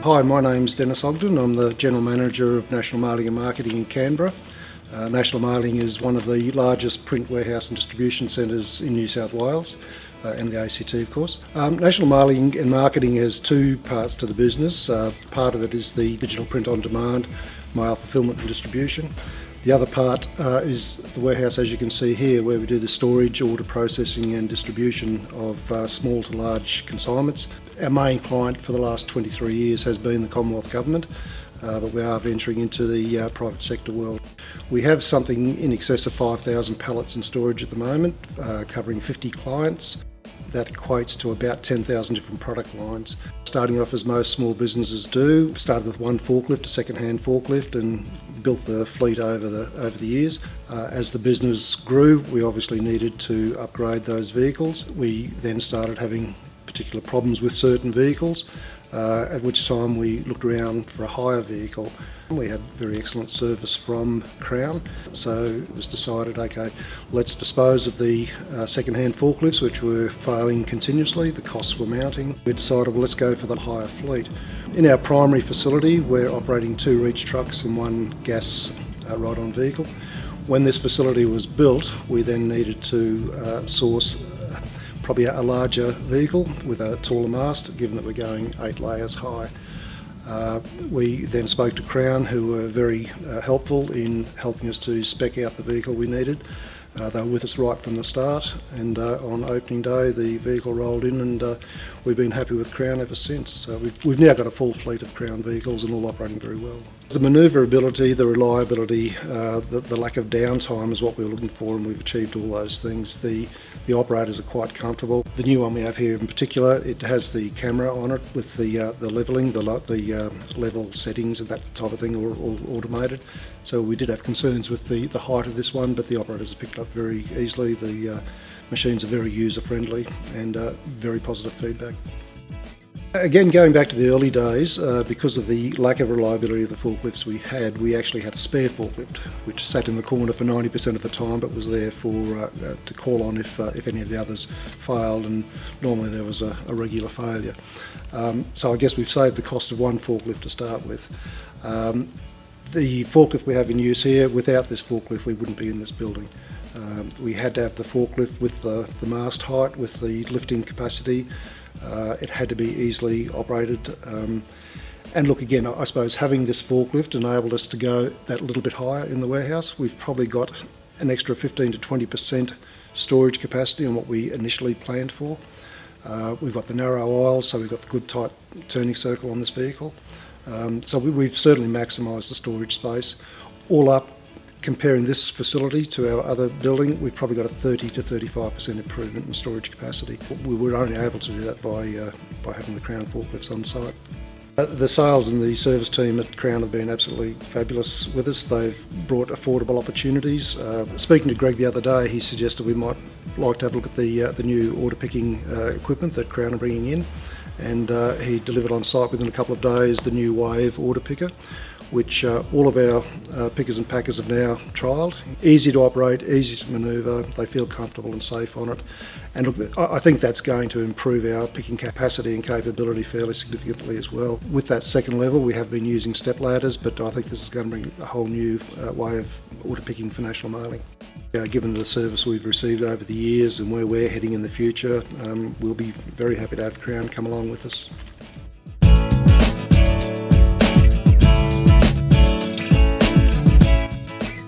Hi, my name's Dennis Ogden. I'm the General Manager of National Mailing and Marketing in Canberra. National Mailing is one of the largest print warehouse and distribution centres in New South Wales and the ACT, of course. National Mailing and Marketing has two parts to the business. Part of it is the digital print on demand, mail fulfilment and distribution. The other part is the warehouse, as you can see here, where we do the storage, order processing and distribution of small to large consignments. Our main client for the last 23 years has been the Commonwealth Government, but we are venturing into the private sector world. We have something in excess of 5,000 pallets in storage at the moment, covering 50 clients. That equates to about 10,000 different product lines. Starting off as most small businesses do, started with one forklift, a second-hand forklift, and built the fleet over the years. As the business grew, we obviously needed to upgrade those vehicles. We then started having particular problems with certain vehicles, at which time we looked around for a hire vehicle. We had very excellent service from Crown, so it was decided, okay, let's dispose of the second-hand forklifts, which were failing continuously. The costs were mounting. We decided, well, let's go for the hire fleet. In our primary facility, we're operating 2 reach trucks and 1 gas ride-on vehicle. When this facility was built, we then needed to source probably a larger vehicle with a taller mast, given that we're going 8 layers high. We then spoke to Crown, who were very helpful in helping us to spec out the vehicle we needed. They were with us right from the start, and on opening day the vehicle rolled in, and we've been happy with Crown ever since. We've now got a full fleet of Crown vehicles and all operating very well. The manoeuvrability, the reliability, the lack of downtime is what we're looking for, and we've achieved all those things. The operators are quite comfortable. The new one we have here in particular, it has the camera on it with the levelling, the level settings and that type of thing, all automated. So we did have concerns with the height of this one, but the operators have picked it up very easily. The machines are very user-friendly and very positive feedback. Again, going back to the early days, because of the lack of reliability of the forklifts we actually had a spare forklift, which sat in the corner for 90% of the time, but was there for to call on if any of the others failed, and normally there was a regular failure. So I guess we've saved the cost of one forklift to start with. The forklift we have in use here, without this forklift we wouldn't be in this building. We had to have the forklift with the mast height, with the lifting capacity. It had to be easily operated. And look, again, I suppose having this forklift enabled us to go that little bit higher in the warehouse. We've probably got an extra 15 to 20% storage capacity on what we initially planned for. We've got the narrow aisles, so we've got the good tight turning circle on this vehicle. So we've certainly maximised the storage space. All up, comparing this facility to our other building, we've probably got a 30 to 35% improvement in storage capacity. We were only able to do that by having the Crown forklifts on site. The sales and the service team at Crown have been absolutely fabulous with us. They've brought affordable opportunities. Speaking to Greg the other day, he suggested we might like to have a look at the new order picking equipment that Crown are bringing in, and he delivered on site within a couple of days the new Wave order picker, which all of our pickers and packers have now trialled. Easy to operate, easy to manoeuvre, they feel comfortable and safe on it. And look, I think that's going to improve our picking capacity and capability fairly significantly as well. With that second level, we have been using step ladders, but I think this is going to bring a whole new way of order picking for National Mailing. Given the service we've received over the years and where we're heading in the future, we'll be very happy to have Crown come along with us.